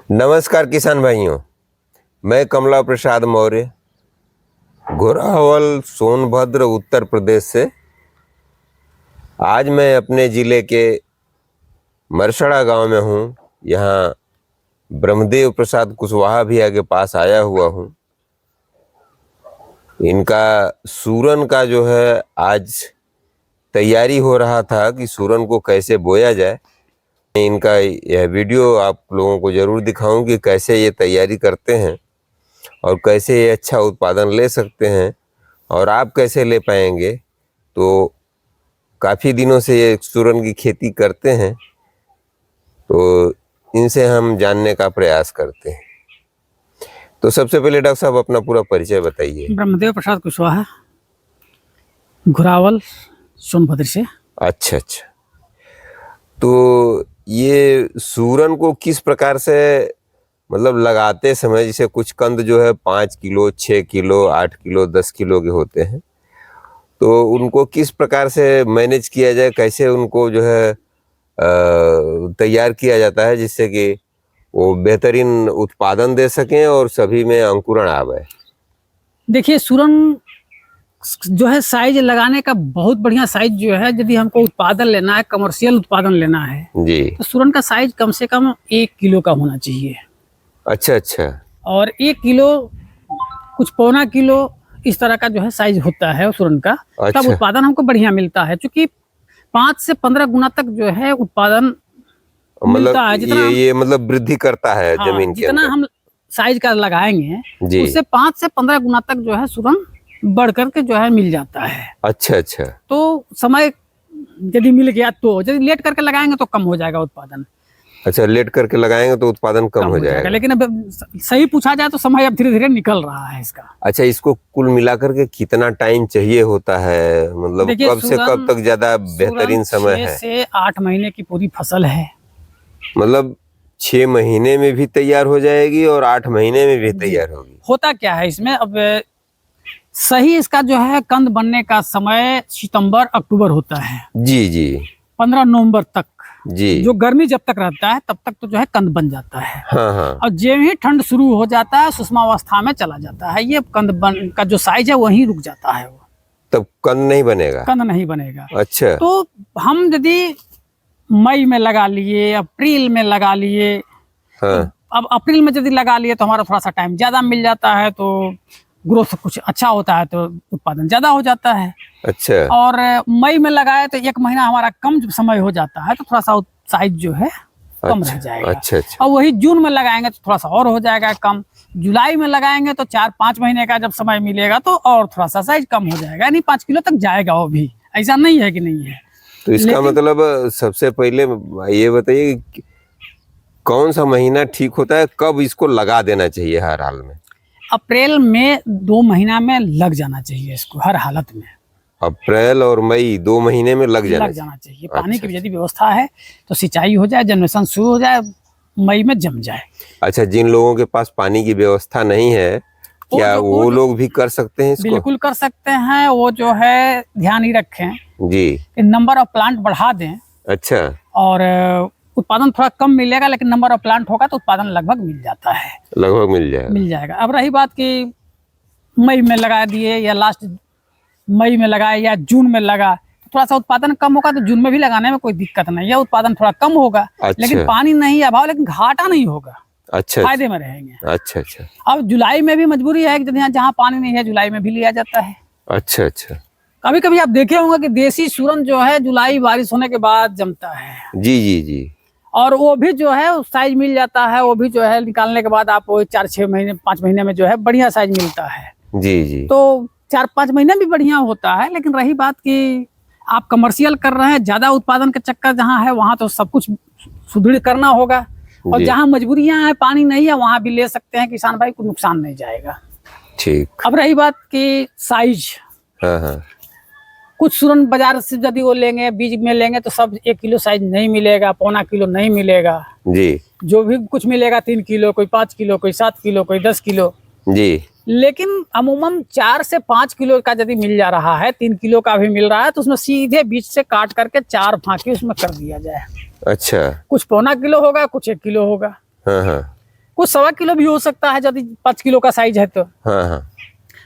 नमस्कार किसान भाइयों, मैं कमला प्रसाद मौर्य घोरावल सोनभद्र उत्तर प्रदेश से। आज मैं अपने ज़िले के मरसड़ा गांव में हूं। यहां ब्रह्मदेव प्रसाद कुशवाहा भैया के पास आया हुआ हूं। इनका सूरन का जो है आज तैयारी हो रहा था कि सूरन को कैसे बोया जाए। इनका यह वीडियो आप लोगों को जरूर दिखाऊं कि कैसे ये तैयारी करते हैं और कैसे ये अच्छा उत्पादन ले सकते हैं और आप कैसे ले पाएंगे। तो काफ़ी दिनों से ये सूरन की खेती करते हैं, तो इनसे हम जानने का प्रयास करते हैं। तो सबसे पहले डॉक्टर साहब अपना पूरा परिचय बताइए। ब्रह्मदेव प्रसाद कुशवाहा, घोरावल सोनभद्र से। अच्छा, तो ये सूरन को किस प्रकार से मतलब लगाते समय, जैसे कुछ कंद जो है 5 किलो 6 किलो 8 किलो 10 किलो के होते हैं, तो उनको किस प्रकार से मैनेज किया जाए, कैसे उनको जो है तैयार किया जाता है जिससे कि वो बेहतरीन उत्पादन दे सकें और सभी में अंकुरण आवे। देखिए, सूरन जो है साइज लगाने का बहुत बढ़िया साइज जो है, यदि हमको उत्पादन लेना है, कमर्शियल उत्पादन लेना है जी, तो सूरन का साइज कम से कम 1 किलो का होना चाहिए। अच्छा। और 1 किलो कुछ पौना किलो इस तरह का जो है साइज होता है सूरन का। अच्छा। तब उत्पादन हमको बढ़िया मिलता है, क्योंकि 5 से 15 गुना तक जो है उत्पादन मिलता है। मतलब ये मतलब वृद्धि करता है जमीन के जितना अंदर। हम साइज का लगाएंगे जी। उससे 5 से 15 गुना तक जो है सूरन बढ़ करके जो है मिल जाता है। अच्छा। तो समय यदि मिल गया, तो यदि लेट करके लगाएंगे तो कम हो जाएगा उत्पादन। अच्छा, लेट करके लगाएंगे तो उत्पादन कम हो जाएगा। लेकिन अब सही पूछा जाए तो समय अब धीरे धीरे निकल रहा है इसका। अच्छा, इसको कुल मिलाकर के कितना टाइम चाहिए होता है, मतलब कब से कब तक ज्यादा बेहतरीन समय है? 6 से 8 महीने की पूरी फसल है। मतलब 6 महीने में भी तैयार हो जाएगी और 8 महीने में भी तैयार होगी। होता क्या है इसमें, अब सही इसका जो है कंद बनने का समय सितंबर अक्टूबर होता है। जी 15 नवंबर तक जी। जो गर्मी जब तक रहता है तब तक तो जो है कंद बन जाता है। हाँ। और जब ही ठंड शुरू हो जाता है, सुषमावस्था में चला जाता है, ये कंद बन का जो साइज है वहीं रुक जाता है। वो तब कंद नहीं बनेगा। कंद नहीं बनेगा। अच्छा। तो हम यदि मई में लगा लिए, अप्रैल में लगा लिए, हाँ। तो अब अप्रैल में यदि लगा लिए तो हमारा थोड़ा सा टाइम ज्यादा मिल जाता है, तो ग्रोथ कुछ अच्छा होता है, तो उत्पादन ज्यादा हो जाता है। अच्छा। और मई में लगाए तो 1 महीना हमारा कम समय हो जाता है, तो थोड़ा सा साइज जो है कम रह जाएगा। अच्छा। और वही जून में लगाएंगे तो थोड़ा सा और हो जाएगा कम। जुलाई में लगाएंगे तो 4-5 महीने का जब समय मिलेगा तो और थोड़ा सा साइज कम हो जाएगा, यानी 5 किलो तक जाएगा। वो भी ऐसा नहीं है कि नहीं है। तो इसका मतलब सबसे पहले ये बताइए कि कौन सा महीना ठीक होता है, कब इसको लगा देना चाहिए हर हाल में? अप्रैल में 2 महीना में लग जाना चाहिए इसको, हर हालत में। अप्रैल और मई 2 महीने में लग जाना चाहिए। पानी की यदि व्यवस्था है तो सिंचाई हो जाए, जनरेशन शुरू हो जाए, मई में जम जाए। अच्छा, जिन लोगों के पास पानी की व्यवस्था नहीं है, क्या वो लोग भी कर सकते हैं इसको? बिल्कुल कर सकते हैं। वो जो है ध्यान ही रखें जी कि नंबर ऑफ प्लांट बढ़ा दें। अच्छा। और उत्पादन थोड़ा कम मिलेगा, लेकिन नंबर ऑफ प्लांट होगा तो उत्पादन लगभग मिल जाता है। लगभग मिल जाएगा। अब रही बात कि मई में लगा दिए या लास्ट मई में लगाए या जून में लगा, तो थोड़ा सा उत्पादन कम होगा, तो जून में भी लगाने में कोई दिक्कत नहीं है, उत्पादन थोड़ा कम होगा। अच्छा। लेकिन पानी नहीं अभाव, लेकिन घाटा नहीं होगा। अच्छा। फायदे में रहेंगे। अच्छा। अब जुलाई में भी मजबूरी है कि जहाँ पानी नहीं है जुलाई में भी लिया जाता है। अच्छा। कभी कभी आप देखे होंगे कि देसी सूरन जो है जुलाई बारिश होने के बाद जमता है। जी। और वो भी जो है साइज मिल जाता है। वो भी जो है निकालने के बाद आप 4-6 महीने 5 महीने में जो है बढ़िया साइज मिलता है। जी। तो 4-5 महीने भी बढ़िया होता है। लेकिन रही बात कि आप कमर्शियल कर रहे हैं, ज्यादा उत्पादन का चक्कर जहाँ है वहाँ तो सब कुछ सुदृढ़ करना होगा। और जहाँ मजबूरियां हैं, पानी नहीं है, वहाँ भी ले सकते हैं किसान भाई, को नुकसान नहीं जाएगा। ठीक। अब रही बात की साइज। हाँ। कुछ सूरन बाजार से यदि वो लेंगे, बीज में लेंगे तो सब 1 किलो साइज नहीं मिलेगा, पौना किलो नहीं मिलेगा। जी। जो भी कुछ मिलेगा 3 किलो, कोई 5 किलो, कोई 7 किलो, कोई 10 किलो। जी। लेकिन अमूमन 4 से 5 किलो का यदि मिल जा रहा है, 3 किलो का भी मिल रहा है, तो उसमें सीधे बीच से काट करके 4 फांकी उसमें कर दिया जाए। अच्छा। कुछ पौना किलो होगा, कुछ 1 किलो होगा। हाँ। कुछ 1.25 किलो भी हो सकता है यदि 5 किलो का साइज है तो। हाँ हाँ।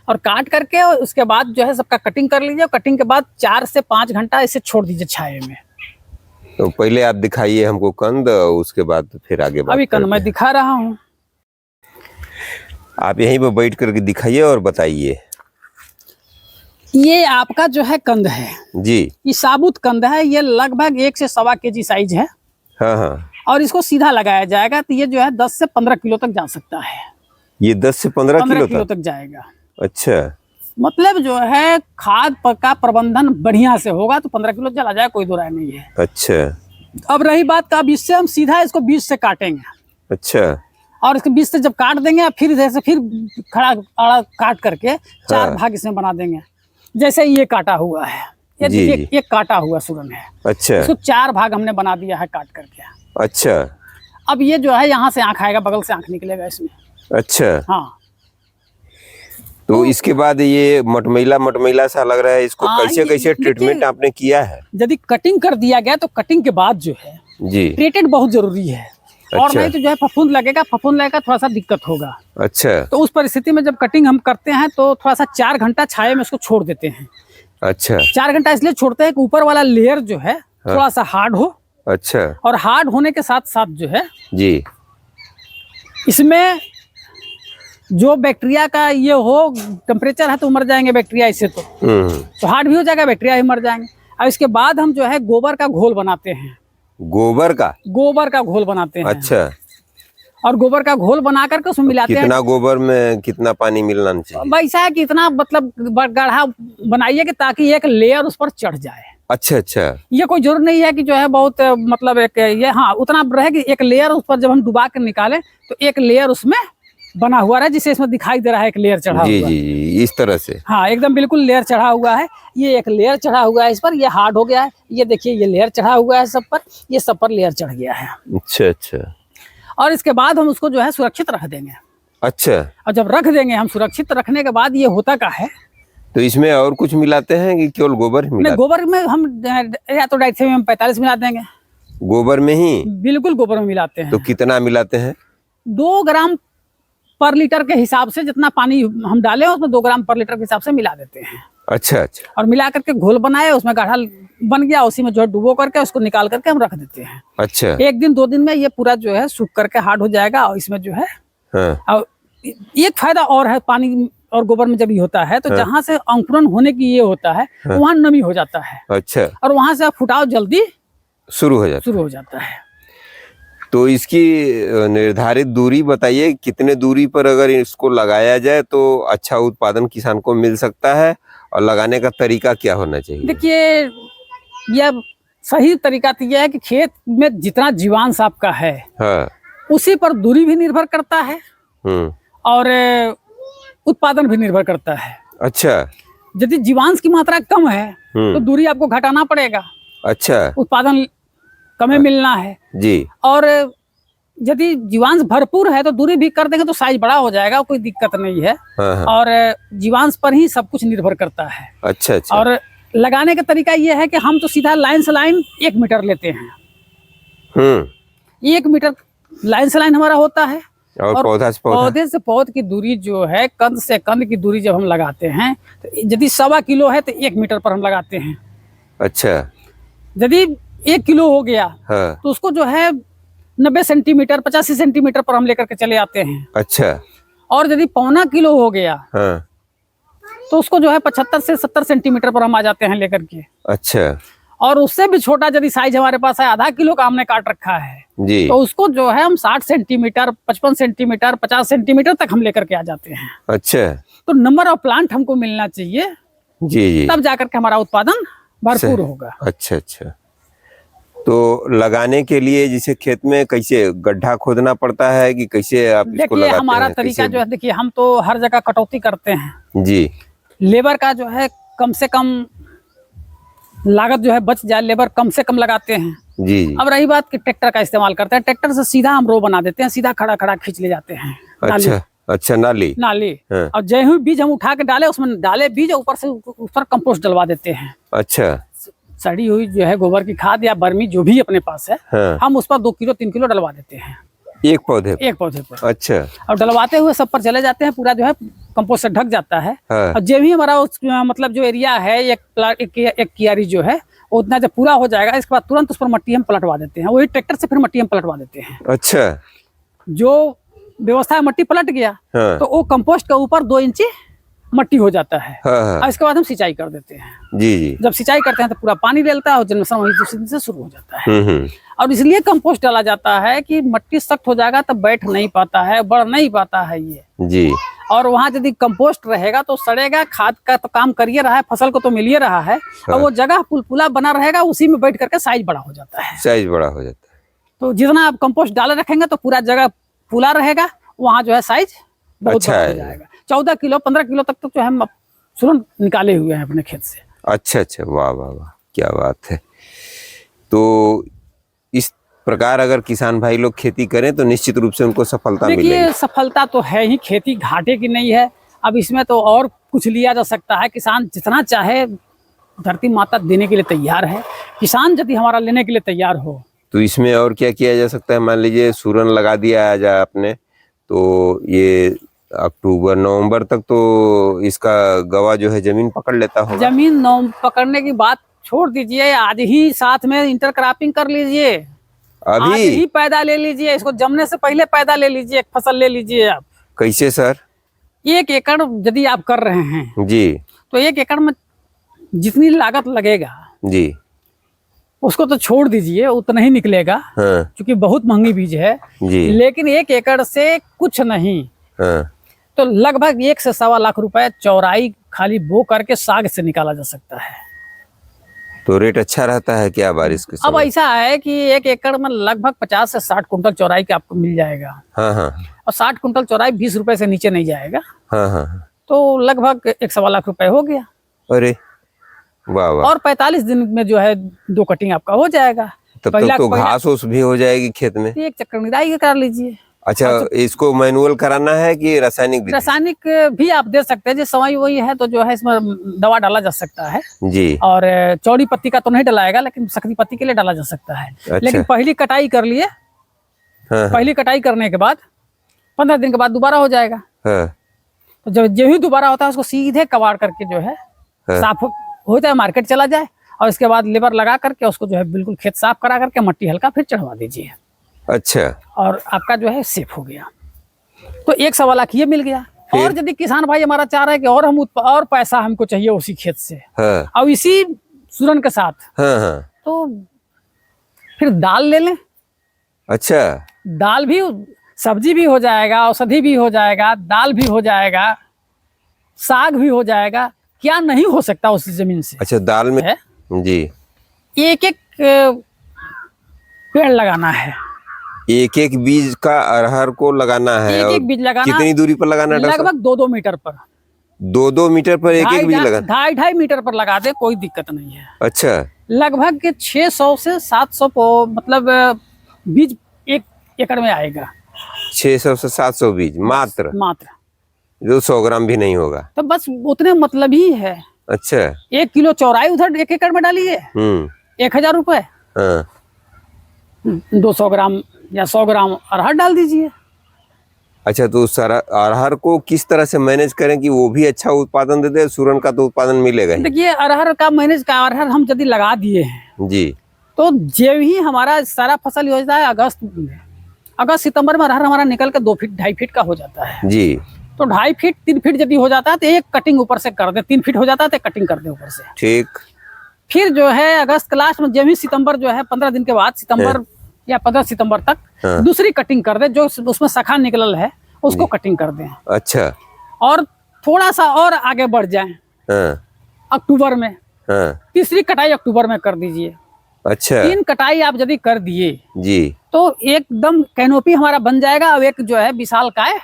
और काट करके और उसके बाद जो है सबका कटिंग कर लीजिए। कटिंग के बाद 4 से 5 घंटा इसे छोड़ दीजिए छाये में। तो पहले आप दिखाइए हमको कंद, उसके बाद फिर आगे बात अभी कंद करते मैं हैं। दिखा रहा हूँ। आप यहीं पर बैठ करके दिखाइए और बताइए। ये आपका जो है कंद है, जी। ये साबुत कंद है। ये लगभग 1 से 1.25 केजी साइज है। हाँ हाँ। और इसको सीधा लगाया जाएगा तो ये जो है 10 से 15 किलो तक जा सकता है। ये 10 से 15 15 किलो किलो तक? तक जाएगा। अच्छा। मतलब जो है खाद का प्रबंधन बढ़िया से होगा तो 15 किलो चला जाए, कोई दो राय नहीं है। अच्छा। अब रही बात का, अब इससे हम सीधा इसको बीज से काटेंगे। अच्छा। और इसके बीज से जब काट देंगे फिर इधर से फिर खड़ा आड़ा काट करके 4 हाँ। भाग इसमें बना देंगे। जैसे ये काटा हुआ है, ये जी, देखिए जी। ये काटा हुआ सूरन है। अच्छा। इसको 4 भाग हमने बना दिया है काट करके। अच्छा। अब ये जो है यहाँ से आँख आएगा, बगल से आँख निकलेगा इसमें। अच्छा। हाँ। तो इसके बाद ये मटमैला सा लग रहा है, इसको हाँ, कैसे कैसे ट्रीटमेंट देखिए, आपने किया है? यदि कटिंग कर दिया गया तो कटिंग के बाद जो है जी। ट्रीटेड बहुत जरूरी है। और अच्छा। नहीं तो जो है फफूंद लगेगा थोड़ा सा दिक्कत होगा। अच्छा। तो उस परिस्थिति में जब कटिंग हम करते हैं तो थोड़ा सा 4 घंटा छाये में इसको छोड़ देते हैं। अच्छा। 4 घंटा इसलिए छोड़ते हैं कि ऊपर वाला लेयर जो है थोड़ा सा हार्ड हो। अच्छा। और हार्ड होने के साथ साथ जो है जी। इसमें जो बैक्टीरिया का ये हो, टेम्परेचर है तो मर जाएंगे बैक्टीरिया इससे। तो हार्ड भी हो जाएगा, बैक्टीरिया भी मर जाएंगे। और इसके बाद हम जो है गोबर का घोल बनाते हैं। गोबर का घोल बनाते हैं। अच्छा। और गोबर का घोल बना करके उसमें मिलाते हैं। कितना गोबर में कितना पानी मिलाना चाहिए? वैसा है कि इतना मतलब गाढ़ा बनाइए कि ताकि एक लेयर उस पर चढ़ जाए। अच्छा अच्छा। ये कोई जरूर नहीं है कि जो है बहुत मतलब एक ये, हाँ उतना रहे कि एक लेयर उस पर जब हम डुबा के निकालें तो एक लेयर उसमें बना हुआ है, जिसे इसमें दिखाई दे रहा है एक लेयर चढ़ा जी हुआ। जी जी, इस तरह से। हाँ एकदम बिल्कुल लेयर चढ़ा हुआ है। ये एक लेयर चढ़ा हुआ है इस पर, ये हार्ड हो गया है। ये देखिए ये लेयर चढ़ा हुआ है सब पर, ये सब पर लेयर चढ़ गया है। अच्छा अच्छा। और इसके बाद हम उसको जो है सुरक्षित रख देंगे। अच्छा। और जब रख देंगे हम, सुरक्षित रखने के बाद ये होता क्या है, तो इसमें और कुछ मिलाते हैं कि केवल गोबर ही मिलाते? गोबर में हम या तो डाइथेनियम 45 मिला देंगे। गोबर में ही? बिल्कुल गोबर में मिलाते हैं। तो कितना मिलाते हैं? 2 ग्राम पर लीटर के हिसाब से, जितना पानी हम डालें उसमें 2 ग्राम पर लीटर के हिसाब से मिला देते हैं। अच्छा अच्छा। और मिला करके घोल बनाए, उसमें गाढ़ा बन गया, उसी में जो है डुबो करके उसको निकाल करके हम रख देते हैं। अच्छा। 1 दिन 2 दिन में ये पूरा जो है सूख करके हार्ड हो जाएगा। और इसमें जो है हाँ। और एक फायदा और है, पानी और गोबर में जब ये होता है तो हाँ। जहाँ से अंकुरन होने की ये होता है हाँ। वहाँ नमी हो जाता है। अच्छा। और वहाँ से फुटाव जल्दी शुरू हो जाता है। तो इसकी निर्धारित दूरी बताइए, कितने दूरी पर अगर इसको लगाया जाए तो अच्छा उत्पादन किसान को मिल सकता है, और लगाने का तरीका क्या होना चाहिए? देखिए यह सही तरीका तो यह है कि खेत में जितना जीवांश आपका है हाँ। उसी पर दूरी भी निर्भर करता है और उत्पादन भी निर्भर करता है। अच्छा। यदि जीवांश की मात्रा कम है तो दूरी आपको घटाना पड़ेगा। अच्छा। उत्पादन कम मिलना है जी। और यदि जीवांश भरपूर है तो दूरी भी कर देंगे तो साइज बड़ा हो जाएगा, कोई दिक्कत नहीं है। हाँ। और जीवांश पर ही सब कुछ निर्भर करता है। अच्छा अच्छा। और लगाने का तरीका ये है कि हम तो सीधा लाइन से लाइन 1 मीटर लेते हैं। 1 मीटर लाइन से लाइन हमारा होता है। और पौधे से पौधे की दूरी जो है, कंद से कंद की दूरी जब हम लगाते हैं तो यदि 1.25 किलो है तो 1 मीटर पर हम लगाते हैं। अच्छा। यदि 1 किलो हो गया हाँ। तो उसको जो है 90 सेंटीमीटर 85 सेंटीमीटर पर हम लेकर के चले आते हैं। अच्छा। और यदि 1.25 किलो हो गया हाँ। तो उसको जो है 75 से 70 सेंटीमीटर पर हम आ जाते हैं लेकर के। अच्छा। और उससे भी छोटा यदि साइज हमारे पास है, 0.5 किलो का हमने काट रखा है जी, तो उसको जो है हम 60 सेंटीमीटर 55 सेंटीमीटर 50 सेंटीमीटर तक हम लेकर के आ जाते हैं। अच्छा। तो नंबर ऑफ प्लांट हमको मिलना चाहिए, जी जी, तब जाकर के हमारा उत्पादन भरपूर होगा। अच्छा अच्छा। तो लगाने के लिए जैसे खेत में कैसे गड्ढा खोदना पड़ता है कि कैसे आप इसको लगाते हैं? हमारा तरीका जो है, देखिए हम तो हर जगह कटौती करते हैं जी। लेबर का जो है कम से कम लागत जो है बच जाए, लेबर कम से कम लगाते हैं। जी जी। अब रही बात कि ट्रैक्टर का इस्तेमाल करते हैं, ट्रैक्टर से सीधा हम रो बना देते हैं, सीधा खड़ा खड़ा खींच ले जाते हैं। अच्छा अच्छा। नाली हाँ। और जय हुई बीज हम उठा के डाले, उसमें डाले बीज, ऊपर से उस पर कंपोस्ट डलवा देते हैं। अच्छा। सड़ी हुई जो है गोबर की खाद या बर्मी जो भी अपने पास है, हाँ। हम उस पर 2 किलो 3 किलो डलवा देते हैं। एक पौधे पे? एक पौधे पर। अच्छा। और डलवाते हुए सब पर चले जाते हैं, पूरा जो है कंपोस्ट से ढक जाता है। हाँ। और जो भी हमारा मतलब जो एरिया है एक कियारी जो है उतना जब पूरा हो जाएगा, इसके बाद तुरंत उस पर मट्टी हम पलटवा देते हैं, वही ट्रैक्टर से फिर मट्टी हम पलटवा देते हैं। अच्छा। जो व्यवस्था है, मट्टी पलट गया हाँ। तो वो कंपोस्ट के ऊपर 2 इंची मट्टी हो जाता है। हाँ हाँ। और इसके बाद हम सिंचाई कर देते हैं। जी जी। जब सिंचाई करते हैं तो पूरा पानी ले लेता है और जन्मसन वही दूसरे दिन से शुरू हो जाता है। हम्म। और इसलिए कंपोस्ट डाला जाता है कि मट्टी सख्त हो जाएगा तब बैठ नहीं पाता है, बढ़ नहीं पाता है ये जी। और वहाँ यदि कंपोस्ट रहेगा तो सड़ेगा। खाद का तो काम करिए रहा है, फसल को तो मिल ही रहा है। और वो जगह पुलपुला बना रहेगा, उसी में बैठ करके साइज बड़ा हो जाता है। साइज बड़ा हो जाता है। तो जितना आप कंपोस्ट डाले रखेंगे तो पूरा जगह पुला रहेगा, वहाँ जो है साइज बहुत अच्छा बड़ा है। हो जाएगा। 14 किलो 15 किलो तक तो जो हम सूरन निकाले हुए हैं अपने खेत से। अच्छा अच्छा, वाह वाह वाह, क्या बात है। तो इस प्रकार अगर किसान भाई लोग खेती करें तो निश्चित रूप से उनको सफलता मिलेगी। देखिए सफलता तो है ही, खेती घाटे की नहीं है। अब इसमें तो और कुछ लिया जा सकता है। किसान जितना चाहे धरती माता देने के लिए तैयार है। किसान यदि हमारा लेने के लिए तैयार हो तो इसमें और क्या किया जा सकता है? मान लीजिए सूरन लगा दिया आज आपने, तो ये अक्टूबर नवंबर तक तो इसका गवा जो है जमीन पकड़ लेता होगा। जमीन पकड़ने की बात छोड़ दीजिए, आज ही साथ में इंटरक्रॉपिंग कर लीजिए। आज अभी ही पैदा ले लीजिए, इसको जमने से पहले पैदा ले लीजिए, एक फसल ले लीजिए आप। कैसे सर? 1 एकड़ यदि आप कर रहे हैं जी तो 1 एकड़ में जितनी लागत लगेगा जी। उसको तो छोड़ दीजिए, उतना ही निकलेगा। हाँ क्योंकि बहुत महंगी बीज है जी। लेकिन 1 एकड़ से कुछ नहीं हाँ। तो लगभग 1 से 1.25 लाख रुपए चौराई खाली बो करके साग से निकाला जा सकता है। तो रेट अच्छा रहता है क्या बारिश के अब समय? ऐसा है कि 1 एकड़ में लगभग 50 से 60 कुंटल चौराई के आपको मिल जाएगा। हाँ हाँ और 60 कुंटल चौराई 20 रुपए से नीचे नहीं जाएगा। हाँ हाँ। तो लगभग 1.25 लाख रुपए हो गया। अरे वाह वाह। और 45 दिन में जो है 2 कटिंग आपका हो जाएगा। तब तक तो घास ओस भी हो जाएगी खेत में। 1 चक्कर निराई कर लीजिए। अच्छा, इसको मैनुअल कराना है कि रासायनिक विधि? रासायनिक भी आप दे सकते हैं, जैसे समय वही है तो जो है इसमें दवा डाला जा सकता है। जी। और चौड़ी पत्ती का तो नहीं डलाएगा लेकिन सकरी पत्ती के लिए डाला जा सकता है। अच्छा। लेकिन पहली कटाई कर लिए, हाँ पहली कटाई करने के बाद 15 दिन के बाद दोबारा हो जाएगा। हाँ तो जब जो ही दोबारा होता है उसको सीधे कबाड़ करके जो है हाँ। साफ हो जाए, मार्केट चला जाए और इसके बाद लेबर लगा करके उसको जो है बिल्कुल खेत साफ करा करके मट्टी हल्का फिर चढ़वा दीजिए। अच्छा। और आपका जो है सेफ हो गया। तो 1.25 लाख ये मिल गया। और यदि किसान भाई हमारा चाह रहा है कि और हम और पैसा हमको चाहिए उसी खेत से हाँ और इसी सूरन के साथ, हाँ हाँ। तो फिर दाल ले लें। अच्छा। दाल भी, सब्जी भी हो जाएगा, औषधि भी हो जाएगा, दाल भी हो जाएगा, साग भी हो जाएगा। क्या नहीं हो सकता उसी जमीन से? अच्छा, दाल में है? जी। एक एक पेड़ लगाना है। एक एक बीज का अरहर को लगाना है। एक और एक बीज लगाना। कितनी दूरी पर लगाना है डॉक्टर साहब? लगभग 2-2 मीटर पर। 2-2 मीटर पर एक एक बीज लगाना? 2.5 मीटर पर लगा दे, कोई दिक्कत नहीं है। अच्छा। लगभग 600 से 700 मतलब बीज 1 एकड़ में आएगा। 600 से 700 बीज मात्र? जो 100 ग्राम भी नहीं होगा। तो बस उतने मतलब ही है। अच्छा। 1 किलो चौराई उधर 1 एकड़ में डालिए, 1000 रुपए। हाँ। 200 ग्राम या 100 ग्राम अरहर डाल दीजिए। अच्छा, तो सारा अरहर को किस तरह से मैनेज करें कि वो भी अच्छा उत्पादन दे दे? सूरन का तो उत्पादन मिलेगा ही। देखिए अरहर का मैनेज का, अरहर हम यदि लगा दिए हैं जी तो जब ही हमारा सारा फसल योजना है अगस्त सितंबर में अरहर हमारा निकल के 2 फीट 2.5 फीट का हो जाता है। जी। तो 2.5 फीट 3 फीट यदि हो जाता है तो एक कटिंग ऊपर से कर दे, 3 फीट हो जाता है तो कटिंग कर दे ऊपर से। ठीक। फिर जो है अगस्त के लास्ट में जब ही सितंबर जो है 15 दिन के बाद सितंबर या 15 सितंबर तक दूसरी कटिंग कर दे, जो उसमें शाखा निकलल है उसको कटिंग कर दें। अच्छा। और थोड़ा सा और आगे बढ़ जाएं अक्टूबर में, तीसरी कटाई अक्टूबर में कर दीजिए। अच्छा। 3 कटाई आप यदि कर दिए जी तो एकदम कैनोपी हमारा बन जाएगा। अब एक जो है विशाल काय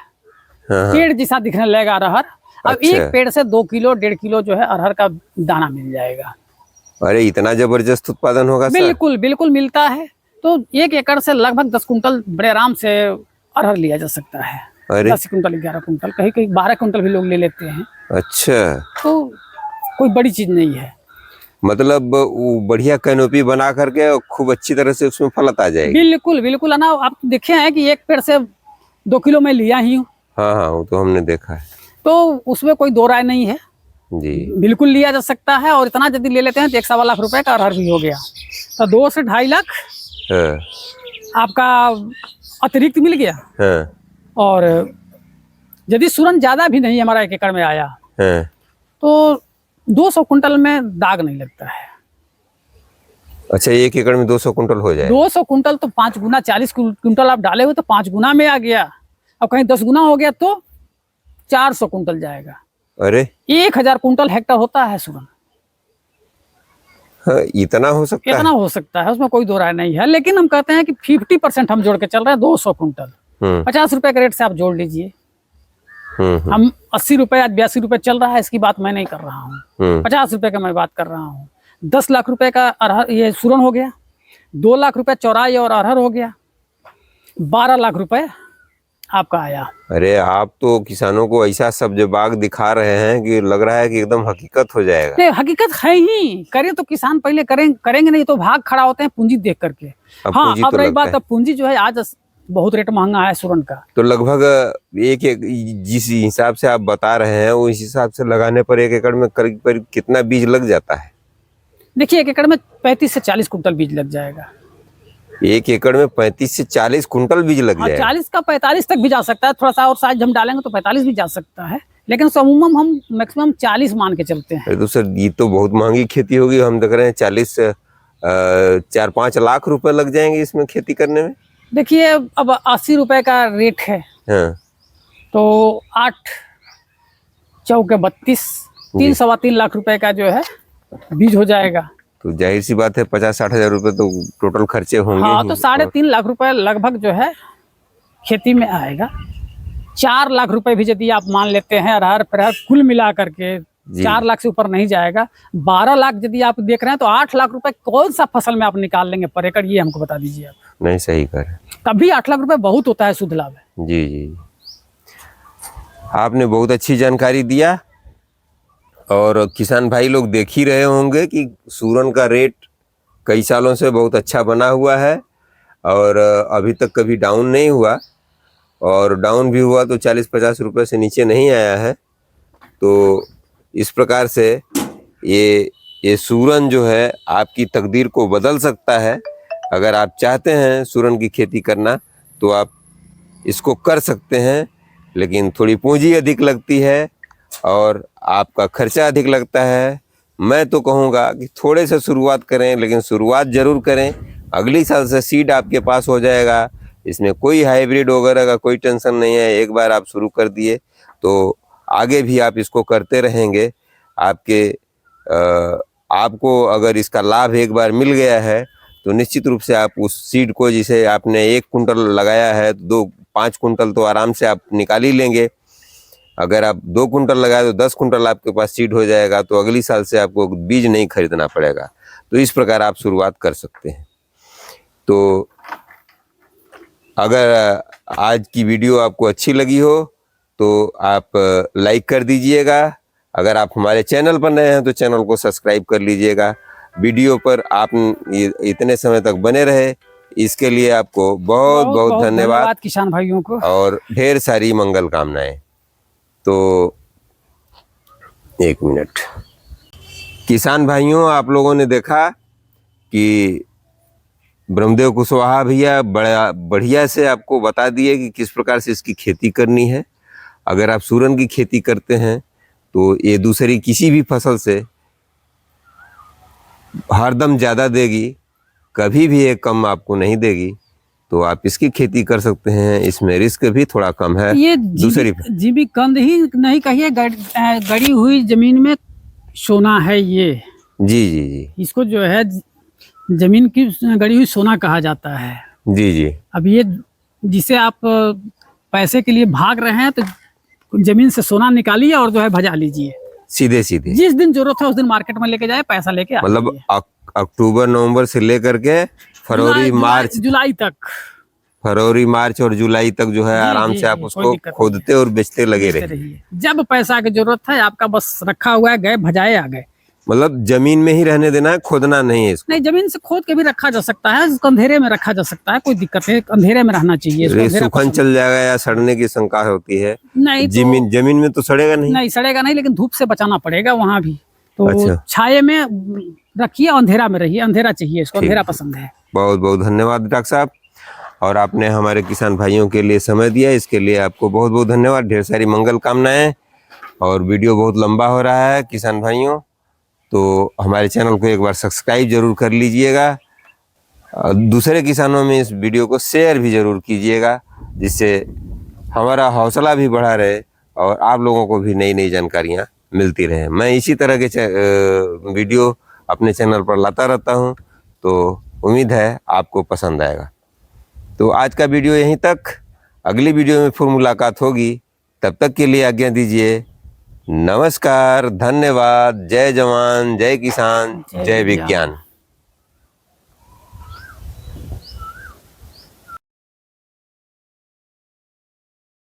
पेड़ जैसा दिखने लगेगा अरहर। अब अच्छा। एक पेड़ से 2 किलो 1.5 किलो जो है अरहर का दाना मिल जाएगा। अरे इतना जबरदस्त उत्पादन होगा सर? बिल्कुल बिल्कुल मिलता है। तो 1 एकड़ से लगभग 10 कुंटल बड़े आराम से अरहर लिया जा सकता है। 10 कुंटल 11 कुंटल, कहीं कहीं 12 कुंटल भी लोग ले लेते हैं। अच्छा। तो कोई बड़ी चीज नहीं है। मतलब वो बढ़िया कैनोपी बना करके और खूब अच्छी तरह से उसमें फलत आ जाएगी। बिल्कुल बिल्कुल है ना। आप देखे हैं कि एक पेड़ से 2 किलो मैं लिया ही हूँ, हाँ हाँ, वो तो हमने देखा है तो उसमें कोई दो राय नहीं है, जी। बिल्कुल लिया जा सकता है। और इतना यदि ले लेते हैं तो 1.25 लाख रुपए का अरहर भी हो गया, तो 2 से 2.5 लाख हाँ आपका अतिरिक्त मिल गया। हाँ और यदि सूरन ज्यादा भी नहीं हमारा 1 एकड़ में आया हाँ। तो 200 कुंटल में दाग नहीं लगता है। अच्छा, 1 एकड़ में 200 कुंटल हो जाए? 200 कुंटल तो 5 गुना, 40 कुंटल आप डाले हुए तो 5 गुना में आ गया। अब कहीं 10 गुना हो गया तो 400 कुंटल जाएगा। अरे 1000 कुंटल हेक्टर होता है सूरन। हाँ, इतना हो सकता इतना हो सकता है, उसमें कोई दो राय नहीं है। लेकिन हम कहते हैं कि 50% हम जोड़ के चल रहे हैं। 200 कुंटल है? 50 रुपए के रेट से आप जोड़ लीजिए। हम्म। हम 80 रुपए, आज 82 रुपए चल रहा है, इसकी बात मैं नहीं कर रहा हूँ। हम्म। 50 रुपए का मैं बात कर रहा हूँ। 10 लाख रुपए का अरहर, ये सूरन हो गया। 2 लाख रुपए चौराई और अरहर हो गया। 12 लाख रुपए आपका आया। अरे आप तो किसानों को ऐसा सब्ज बाग दिखा रहे हैं कि लग रहा है कि एकदम हकीकत हो जाएगा। नहीं, हकीकत है ही। करें तो किसान पहले करेंगे नहीं तो भाग खड़ा होते हैं पूंजी देख करके। अब हाँ, पूंजी अब तो रही लगता बात, अब पूंजी जो है आज बहुत रेट महंगा है सूरन का। तो लगभग एक जिस हिसाब से आप बता रहे हैं उस हिसाब से लगाने पर 1 एकड़ में करीब करीब कितना बीज लग जाता है? देखिए 1 एकड़ में 35 से 40 कुंटल बीज लग जाएगा। 1 एकड़ में 35 से 40 कुंटल बीज लग हाँ, जाएगा? 40 का 45 तक भी जा सकता है। थोड़ा सा और साइज हम डालेंगे तो 45 भी जा सकता है, लेकिन समूमम हम मैक्सिमम 40 मान के चलते हैं। अरे तो सर, ये तो बहुत महंगी खेती होगी। हम देख रहे हैं 4-5 लाख रुपए लग जाएंगे इसमें खेती करने में। देखिए अब 80 रुपए का रेट है, हाँ तो 8 चौके 32, 3-3.25 लाख रुपए का जो है बीज हो जाएगा। तो जाहिर सी बात है 50-60 हजार रुपए तो टोटल खर्चे होंगे हाँ, ही। तो 3.5 लाख रुपए लगभग जो है खेती में आएगा। 4 लाख रुपए भी यदि आप मान लेते हैं अरहर फरहर कुल मिला करके, 4 लाख से ऊपर नहीं जाएगा। 12 लाख यदि आप देख रहे हैं तो 8 लाख रुपए कौन सा फसल में आप निकाल लेंगे पर एकड़, ये हमको बता दीजिए आप। नहीं, सही कर। तभी 8 लाख रुपए बहुत होता है शुद्ध लाभ है। जी जी, आपने बहुत अच्छी जानकारी दिया। और किसान भाई लोग देख ही रहे होंगे कि सूरन का रेट कई सालों से बहुत अच्छा बना हुआ है और अभी तक कभी डाउन नहीं हुआ, और डाउन भी हुआ तो 40-50 रुपए से नीचे नहीं आया है। तो इस प्रकार से ये सूरन जो है आपकी तकदीर को बदल सकता है। अगर आप चाहते हैं सूरन की खेती करना तो आप इसको कर सकते हैं, लेकिन थोड़ी पूंजी अधिक लगती है और आपका खर्चा अधिक लगता है। मैं तो कहूँगा कि थोड़े से शुरुआत करें, लेकिन शुरुआत जरूर करें। अगली साल से सीड आपके पास हो जाएगा। इसमें कोई हाइब्रिड वगैरह का कोई टेंशन नहीं है। एक बार आप शुरू कर दिए तो आगे भी आप इसको करते रहेंगे। आपको अगर इसका लाभ एक बार मिल गया है तो निश्चित रूप से आप उस सीड को, जिसे आपने 1 कुंटल लगाया है, 5 कुंटल तो आराम से आप निकाल ही लेंगे। अगर आप 2 कुंटल लगाए तो 10 कुंटल आपके पास सीड हो जाएगा। तो अगली साल से आपको बीज नहीं खरीदना पड़ेगा। तो इस प्रकार आप शुरुआत कर सकते हैं। तो अगर आज की वीडियो आपको अच्छी लगी हो तो आप लाइक कर दीजिएगा। अगर आप हमारे चैनल पर नए हैं तो चैनल को सब्सक्राइब कर लीजिएगा। वीडियो पर आप इतने समय तक बने रहे, इसके लिए आपको बहुत बहुत धन्यवाद किसान भाइयों को, और ढेर सारी मंगल कामनाएं। तो 1 मिनट, किसान भाइयों, आप लोगों ने देखा कि ब्रह्मदेव कुशवाहा भैया बड़ा बढ़िया से आपको बता दिए कि किस प्रकार से इसकी खेती करनी है। अगर आप सूरन की खेती करते हैं तो ये दूसरी किसी भी फसल से हरदम ज़्यादा देगी, कभी भी ये कम आपको नहीं देगी। तो आप इसकी खेती कर सकते हैं। इसमें रिस्क भी थोड़ा कम है। ये दूसरी जीबी कंद ही नहीं कहिए, गड़ी हुई जमीन में सोना है ये। जी जी जी, इसको जो है जमीन की गड़ी हुई सोना कहा जाता है। जी जी। अब ये जिसे आप पैसे के लिए भाग रहे हैं तो जमीन से सोना निकालिए और जो है भजा लीजिए। सीधे सीधे जिस दिन जरूरत है उस दिन मार्केट में लेके जाए, पैसा लेके आ मतलब जाइए। अक्टूबर नवंबर से लेकर के फरवरी मार्च, जुलाई तक, फरवरी मार्च और जुलाई तक जो है आराम से आप उसको खोदते और बेचते लगे रहिए। जब पैसा की जरूरत है आपका, बस रखा हुआ है, गए भजाए आ गए। मतलब जमीन में ही रहने देना है, खोदना नहीं है इसको। नहीं, जमीन से खोद के भी रखा जा सकता है, इसको अंधेरे में रखा जा सकता है, कोई दिक्कत है, अंधेरे में रहना चाहिए इसको, ये अंधेरा सूखन पसंद चल जाएगा या सड़ने की शंका होती है। नहीं तो जमीन में तो सड़ेगा नहीं। नहीं सड़ेगा नहीं, लेकिन धूप से बचाना पड़ेगा वहां भी। तो अच्छा। छाये में रखिए, अंधेरा में रहिए, अंधेरा चाहिए इसको, अंधेरा पसंद है। बहुत बहुत धन्यवाद डॉक्टर साहब, और आपने हमारे किसान भाइयों के लिए समय दिया, इसके लिए आपको बहुत बहुत धन्यवाद। ढेर सारी मंगल कामनाएं। और वीडियो बहुत लंबा हो रहा है किसान भाइयों, तो हमारे चैनल को एक बार सब्सक्राइब जरूर कर लीजिएगा। दूसरे किसानों में इस वीडियो को शेयर भी जरूर कीजिएगा, जिससे हमारा हौसला भी बढ़ा रहे और आप लोगों को भी नई नई जानकारियाँ मिलती रहे। मैं इसी तरह के वीडियो अपने चैनल पर लाता रहता हूँ, तो उम्मीद है आपको पसंद आएगा। तो आज का वीडियो यहीं तक, अगली वीडियो में फिर मुलाकात होगी। तब तक के लिए आज्ञा दीजिए। नमस्कार, धन्यवाद। जय जवान, जय किसान, जय विज्ञान।